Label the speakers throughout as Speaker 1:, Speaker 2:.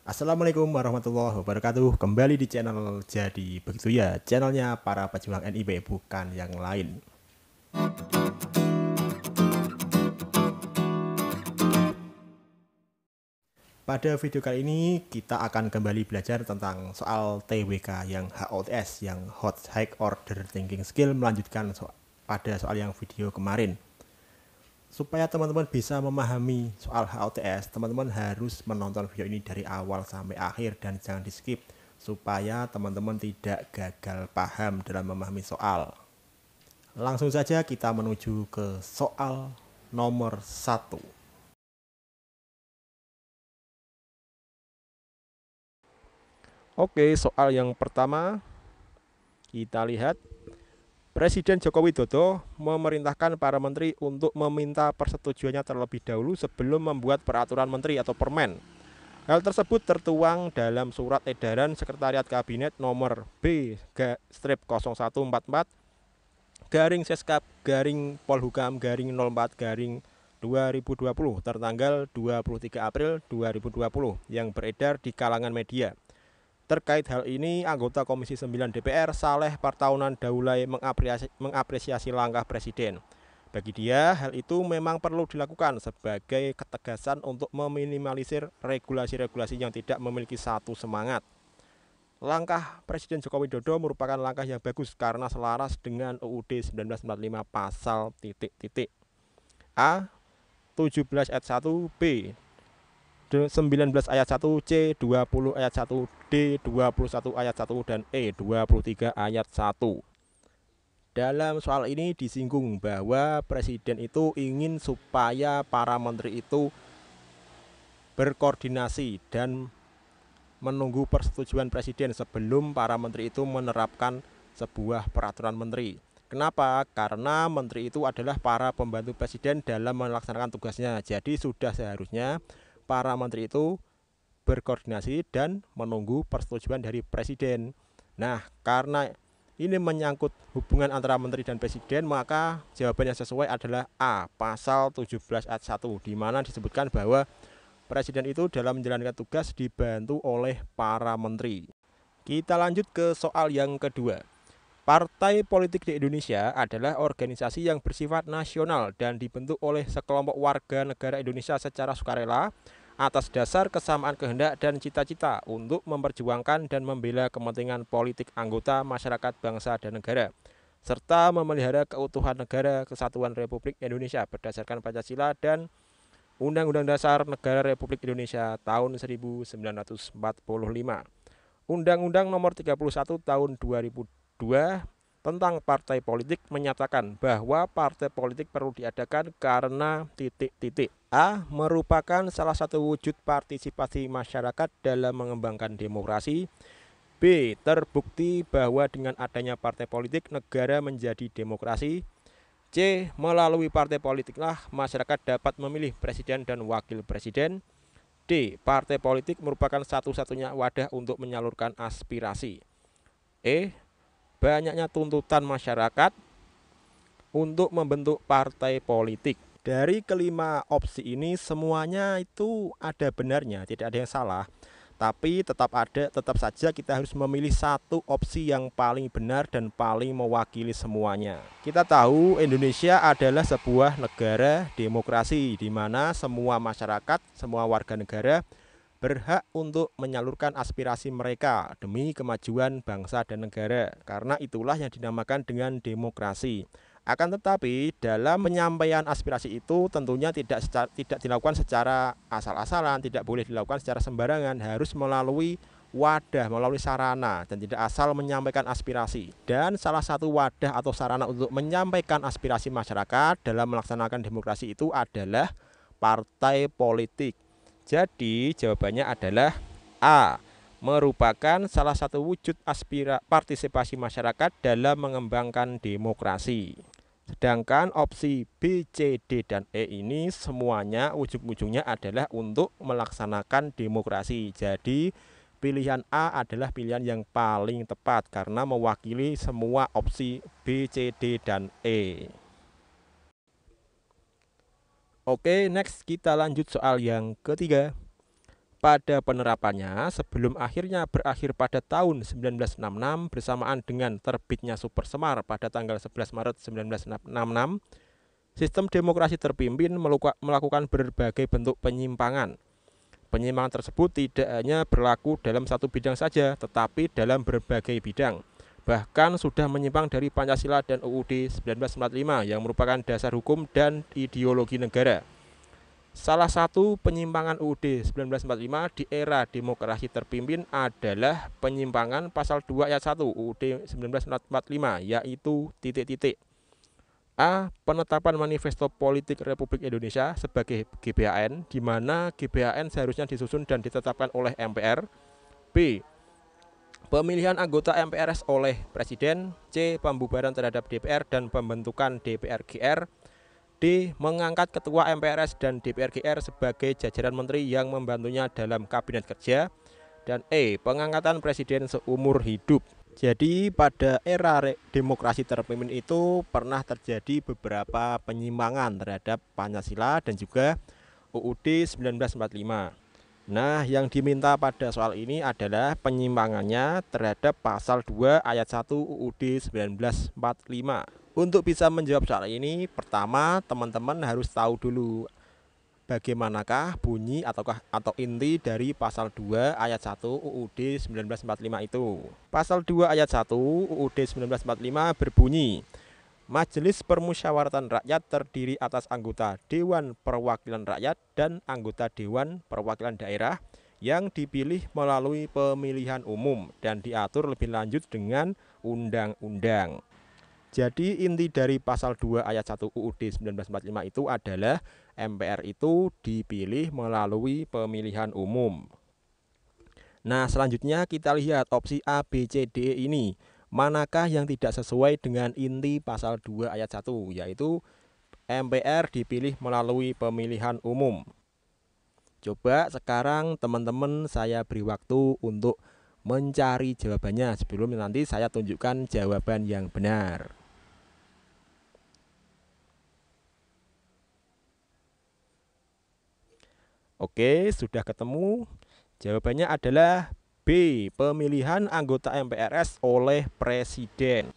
Speaker 1: Assalamualaikum warahmatullahi wabarakatuh. Kembali di channel Jadi Begitu Ya, channelnya para pejuang NIB, bukan yang lain. Pada video kali ini kita akan kembali belajar tentang soal TWK yang HOTS, yang Hot High Order Thinking Skill, melanjutkan pada soal yang video kemarin. Supaya teman-teman bisa memahami soal HOTS, teman-teman harus menonton video ini dari awal sampai akhir dan jangan di skip, supaya teman-teman tidak gagal paham dalam memahami soal. Langsung saja kita menuju ke soal nomor 1. Oke, soal yang pertama kita lihat. Presiden Joko Widodo memerintahkan para menteri untuk meminta persetujuannya terlebih dahulu sebelum membuat peraturan menteri atau permen. Hal tersebut tertuang dalam surat edaran Sekretariat Kabinet nomor B-0144 garing Seskap garing Polhukam garing 04 garing 2020 tertanggal 23 April 2020 yang beredar di kalangan media. Terkait hal ini, anggota Komisi 9 DPR Saleh Partaunan Daulay mengapresiasi langkah Presiden. Bagi dia, hal itu memang perlu dilakukan sebagai ketegasan untuk meminimalisir regulasi-regulasi yang tidak memiliki satu semangat. Langkah Presiden Joko Widodo merupakan langkah yang bagus karena selaras dengan UUD 1945 pasal A 17 ayat 1 B 19 ayat 1 C 20 ayat 1 D 21 ayat 1 dan E 23 ayat 1. Dalam soal ini disinggung bahwa presiden itu ingin supaya para menteri itu berkoordinasi dan menunggu persetujuan presiden sebelum para menteri itu menerapkan sebuah peraturan menteri. Kenapa? Karena menteri itu adalah para pembantu presiden dalam melaksanakan tugasnya. Jadi sudah seharusnya para menteri itu berkoordinasi dan menunggu persetujuan dari presiden. Nah, karena ini menyangkut hubungan antara menteri dan presiden, maka jawaban yang sesuai adalah A, pasal 17 ayat 1, di mana disebutkan bahwa presiden itu dalam menjalankan tugas dibantu oleh para menteri. Kita lanjut ke soal yang kedua. Partai politik di Indonesia adalah organisasi yang bersifat nasional dan dibentuk oleh sekelompok warga negara Indonesia secara sukarela atas dasar kesamaan kehendak dan cita-cita untuk memperjuangkan dan membela kepentingan politik anggota masyarakat bangsa dan negara, serta memelihara keutuhan negara kesatuan Republik Indonesia berdasarkan Pancasila dan Undang-Undang Dasar Negara Republik Indonesia tahun 1945. Undang-Undang Nomor 31 Tahun 2002 tentang partai politik menyatakan bahwa partai politik perlu diadakan karena A. Merupakan salah satu wujud partisipasi masyarakat dalam mengembangkan demokrasi. B. Terbukti bahwa dengan adanya partai politik negara menjadi demokrasi. C. Melalui partai politiklah masyarakat dapat memilih presiden dan wakil presiden. D. Partai politik merupakan satu-satunya wadah untuk menyalurkan aspirasi. E. Banyaknya tuntutan masyarakat untuk membentuk partai politik. Dari kelima opsi ini semuanya itu ada benarnya, tidak ada yang salah. Tapi tetap saja kita harus memilih satu opsi yang paling benar dan paling mewakili semuanya. Kita tahu Indonesia adalah sebuah negara demokrasi di mana semua masyarakat, semua warga negara berhak untuk menyalurkan aspirasi mereka demi kemajuan bangsa dan negara. Karena itulah yang dinamakan dengan demokrasi. Akan tetapi dalam penyampaian aspirasi itu tentunya tidak dilakukan secara asal-asalan, tidak boleh dilakukan secara sembarangan, harus melalui wadah, melalui sarana dan tidak asal menyampaikan aspirasi. Dan salah satu wadah atau sarana untuk menyampaikan aspirasi masyarakat dalam melaksanakan demokrasi itu adalah partai politik. Jadi jawabannya adalah A. Merupakan salah satu wujud partisipasi masyarakat dalam mengembangkan demokrasi. Sedangkan opsi B, C, D, dan E ini semuanya ujung-ujungnya adalah untuk melaksanakan demokrasi. Jadi pilihan A adalah pilihan yang paling tepat karena mewakili semua opsi B, C, D, dan E. Oke, next kita lanjut soal yang ketiga. pada penerapannya sebelum akhirnya berakhir pada tahun 1966 bersamaan dengan terbitnya Super Semar pada tanggal 11 Maret 1966, sistem demokrasi terpimpin melakukan berbagai bentuk penyimpangan. Penyimpangan tersebut tidak hanya berlaku dalam satu bidang saja, tetapi dalam berbagai bidang. Bahkan sudah menyimpang dari Pancasila dan UUD 1945 yang merupakan dasar hukum dan ideologi negara. Salah satu penyimpangan UUD 1945 di era demokrasi terpimpin adalah penyimpangan pasal 2 ayat 1 UUD 1945, yaitu A. Penetapan Manifesto Politik Republik Indonesia sebagai GBHN, di mana GBHN seharusnya disusun dan ditetapkan oleh MPR. B. Pemilihan anggota MPRS oleh Presiden. C. Pembubaran terhadap DPR dan pembentukan DPR-GR. D. Mengangkat Ketua MPRS dan DPR-GR sebagai jajaran menteri yang membantunya dalam kabinet kerja. Dan E. Pengangkatan Presiden seumur hidup. Jadi pada era demokrasi terpimpin itu pernah terjadi beberapa penyimpangan terhadap Pancasila dan juga UUD 1945. Nah, yang diminta pada soal ini adalah penyimpangannya terhadap pasal 2 ayat 1 UUD 1945. Untuk bisa menjawab soal ini, pertama teman-teman harus tahu dulu bagaimanakah bunyi atau inti dari pasal 2 ayat 1 UUD 1945 itu. Pasal 2 ayat 1 UUD 1945 berbunyi, Majelis Permusyawaratan Rakyat terdiri atas anggota Dewan Perwakilan Rakyat dan anggota Dewan Perwakilan Daerah yang dipilih melalui pemilihan umum dan diatur lebih lanjut dengan undang-undang. Jadi inti dari pasal 2 ayat 1 UUD 1945 itu adalah MPR itu dipilih melalui pemilihan umum. Nah, selanjutnya kita lihat opsi A, B, C, D ini. Manakah yang tidak sesuai dengan inti pasal 2 ayat 1, yaitu MPR dipilih melalui pemilihan umum. Coba sekarang teman-teman saya beri waktu untuk mencari jawabannya sebelum nanti saya tunjukkan jawaban yang benar. Oke, sudah ketemu. Jawabannya adalah B. Pemilihan anggota MPRS oleh Presiden.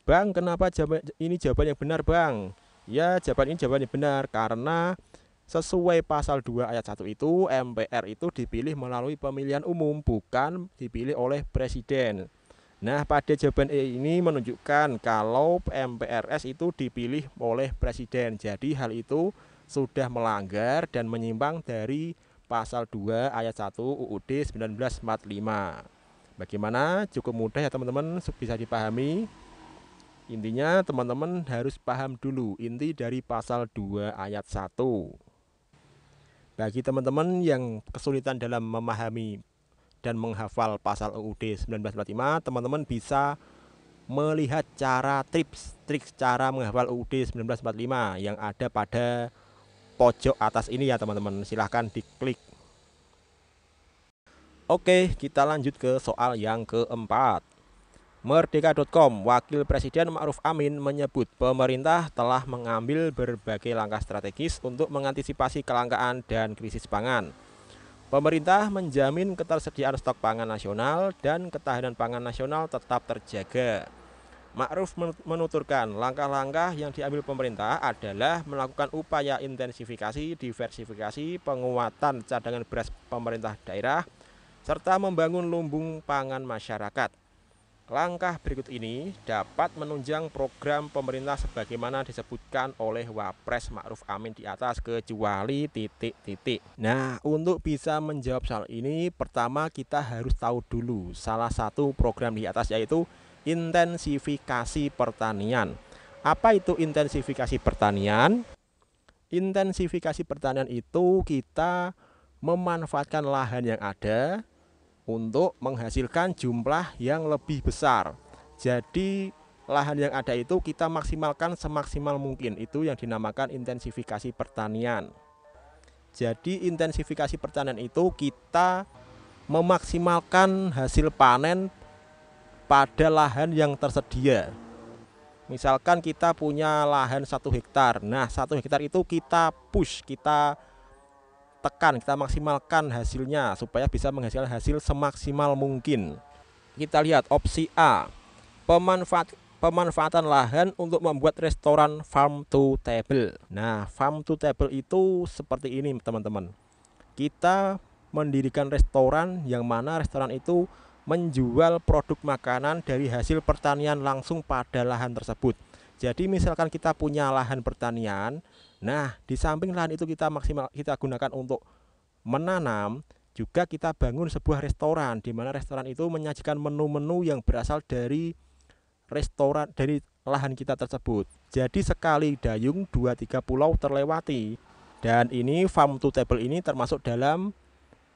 Speaker 1: Bang, kenapa ini jawaban yang benar, Bang? Ya, jawaban ini jawaban yang benar karena sesuai pasal 2 ayat 1 itu MPR itu dipilih melalui pemilihan umum, bukan dipilih oleh Presiden. Nah, pada jawaban E ini menunjukkan kalau MPRS itu dipilih oleh Presiden. Jadi hal itu sudah melanggar dan menyimpang dari pasal 2 ayat 1 UUD 1945. Bagaimana? Cukup mudah ya teman-teman, bisa dipahami. Intinya teman-teman harus paham dulu inti dari pasal 2 ayat 1. Bagi teman-teman yang kesulitan dalam memahami dan menghafal pasal UUD 1945, teman-teman bisa melihat trik cara menghafal UUD 1945 yang ada pada pojok atas ini ya teman-teman, silahkan diklik. Oke, kita lanjut ke soal yang keempat. Merdeka.com, Wakil Presiden Ma'ruf Amin menyebut pemerintah telah mengambil berbagai langkah strategis untuk mengantisipasi kelangkaan dan krisis pangan. Pemerintah menjamin ketersediaan stok pangan nasional dan ketahanan pangan nasional tetap terjaga. Ma'ruf menuturkan langkah-langkah yang diambil pemerintah adalah melakukan upaya intensifikasi, diversifikasi, penguatan cadangan beras pemerintah daerah, serta membangun lumbung pangan masyarakat. Langkah berikut ini dapat menunjang program pemerintah sebagaimana disebutkan oleh Wapres Ma'ruf Amin di atas kecuali ... Nah, untuk bisa menjawab soal ini, pertama kita harus tahu dulu salah satu program di atas, yaitu intensifikasi pertanian. Apa itu intensifikasi pertanian? Intensifikasi pertanian itu kita memanfaatkan lahan yang ada untuk menghasilkan jumlah yang lebih besar. Jadi lahan yang ada itu kita maksimalkan semaksimal mungkin. Itu yang dinamakan intensifikasi pertanian. Jadi intensifikasi pertanian itu kita memaksimalkan hasil panen pada lahan yang tersedia. Misalkan kita punya lahan 1 hektar. Nah, 1 hektar itu kita tekan, kita maksimalkan hasilnya supaya bisa menghasilkan hasil semaksimal mungkin. Kita lihat opsi A, pemanfaatan lahan untuk membuat restoran farm to table. Nah, farm to table itu seperti ini teman-teman. Kita mendirikan restoran yang mana restoran itu menjual produk makanan dari hasil pertanian langsung pada lahan tersebut. Jadi misalkan kita punya lahan pertanian, nah di samping lahan itu kita gunakan untuk menanam, juga kita bangun sebuah restoran di mana restoran itu menyajikan menu-menu yang berasal dari restoran dari lahan kita tersebut. Jadi sekali dayung 2-3 pulau terlewati. Dan ini farm to table ini termasuk dalam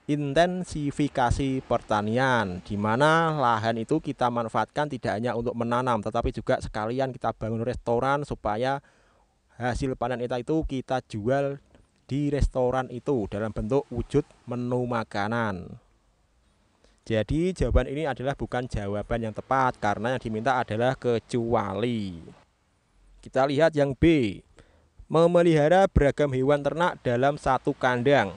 Speaker 1: intensifikasi pertanian, di mana lahan itu kita manfaatkan tidak hanya untuk menanam, tetapi juga sekalian kita bangun restoran supaya hasil panen itu kita jual di restoran itu dalam bentuk wujud menu makanan. Jadi jawaban ini adalah bukan jawaban yang tepat karena yang diminta adalah kecuali. Kita lihat yang B, memelihara beragam hewan ternak dalam satu kandang.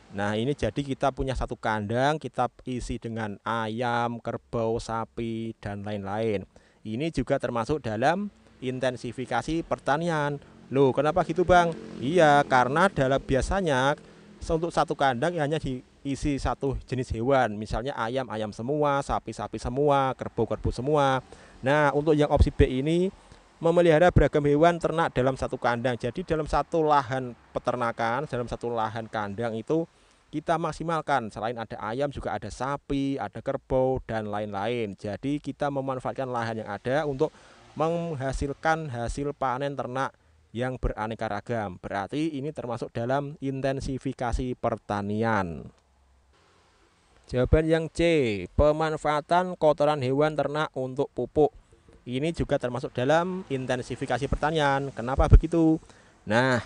Speaker 1: Nah ini jadi kita punya satu kandang, kita isi dengan ayam, kerbau, sapi, dan lain-lain. Ini juga termasuk dalam intensifikasi pertanian. Loh kenapa gitu bang? Iya karena biasanya untuk satu kandang hanya diisi satu jenis hewan. Misalnya ayam semua, sapi semua, kerbau semua. Nah untuk yang opsi B ini, memelihara beragam hewan ternak dalam satu kandang. Jadi dalam satu lahan peternakan, dalam satu lahan kandang itu kita maksimalkan, selain ada ayam juga ada sapi, ada kerbau, dan lain-lain. Jadi kita memanfaatkan lahan yang ada untuk menghasilkan hasil panen ternak yang beraneka ragam. Berarti ini termasuk dalam intensifikasi pertanian. Jawaban yang C, pemanfaatan kotoran hewan ternak untuk pupuk. Ini juga termasuk dalam intensifikasi pertanian. Kenapa begitu? Nah,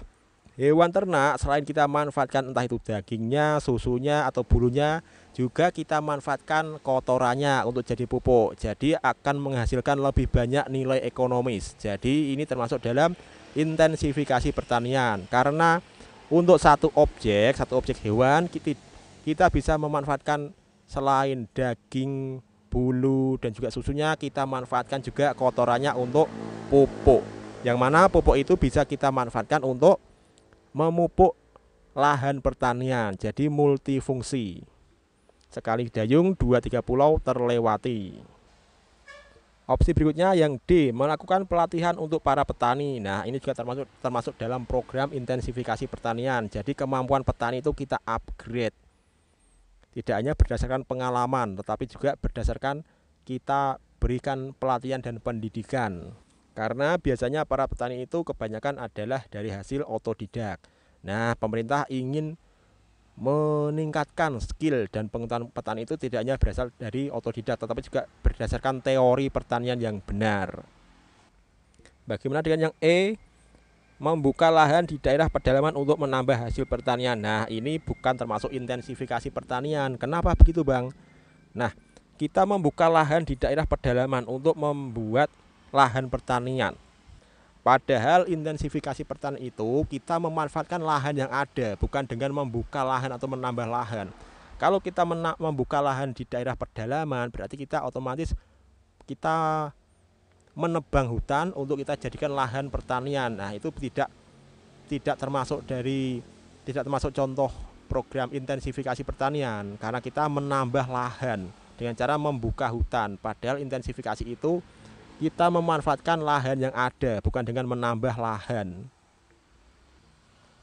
Speaker 1: hewan ternak selain kita manfaatkan entah itu dagingnya, susunya, atau bulunya, juga kita manfaatkan kotorannya untuk jadi pupuk. Jadi akan menghasilkan lebih banyak nilai ekonomis. Jadi ini termasuk dalam intensifikasi pertanian. Karena untuk satu objek hewan kita bisa memanfaatkan selain daging, bulu, dan juga susunya, kita manfaatkan juga kotorannya untuk pupuk. Yang mana pupuk itu bisa kita manfaatkan untuk memupuk lahan pertanian, jadi multifungsi. Sekali dayung 2-3 pulau terlewati. Opsi berikutnya yang D, melakukan pelatihan untuk para petani. Nah ini juga termasuk dalam program intensifikasi pertanian. Jadi kemampuan petani itu kita upgrade, tidak hanya berdasarkan pengalaman, tetapi juga berdasarkan kita berikan pelatihan dan pendidikan. Karena biasanya para petani itu kebanyakan adalah dari hasil otodidak. Nah, pemerintah ingin meningkatkan skill dan pengetahuan petani itu tidak hanya berasal dari otodidak, tetapi juga berdasarkan teori pertanian yang benar. Bagaimana dengan yang E, membuka lahan di daerah pedalaman untuk menambah hasil pertanian? Nah, ini bukan termasuk intensifikasi pertanian. Kenapa begitu, Bang? Nah, kita membuka lahan di daerah pedalaman untuk membuat lahan pertanian. Padahal intensifikasi pertanian itu kita memanfaatkan lahan yang ada, bukan dengan membuka lahan atau menambah lahan. Kalau kita membuka lahan di daerah pedalaman, berarti kita otomatis kita menebang hutan untuk kita jadikan lahan pertanian. Nah, itu tidak termasuk contoh program intensifikasi pertanian karena kita menambah lahan dengan cara membuka hutan. Padahal intensifikasi itu kita memanfaatkan lahan yang ada, bukan dengan menambah lahan.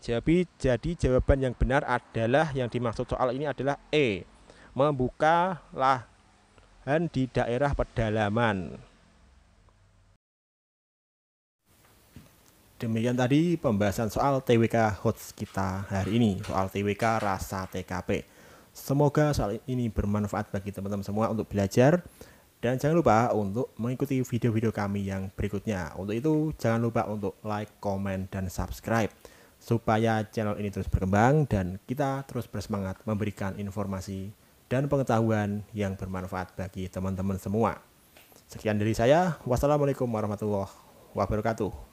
Speaker 1: Jadi jawaban yang benar adalah, yang dimaksud soal ini adalah E, membuka lahan di daerah pedalaman. Demikian tadi pembahasan soal TWK HOTS kita hari ini, soal TWK rasa TKP. Semoga soal ini bermanfaat bagi teman-teman semua untuk belajar. Dan jangan lupa untuk mengikuti video-video kami yang berikutnya. Untuk itu jangan lupa untuk like, komen, dan subscribe supaya channel ini terus berkembang dan kita terus bersemangat memberikan informasi dan pengetahuan yang bermanfaat bagi teman-teman semua. Sekian dari saya. Wassalamualaikum warahmatullahi wabarakatuh.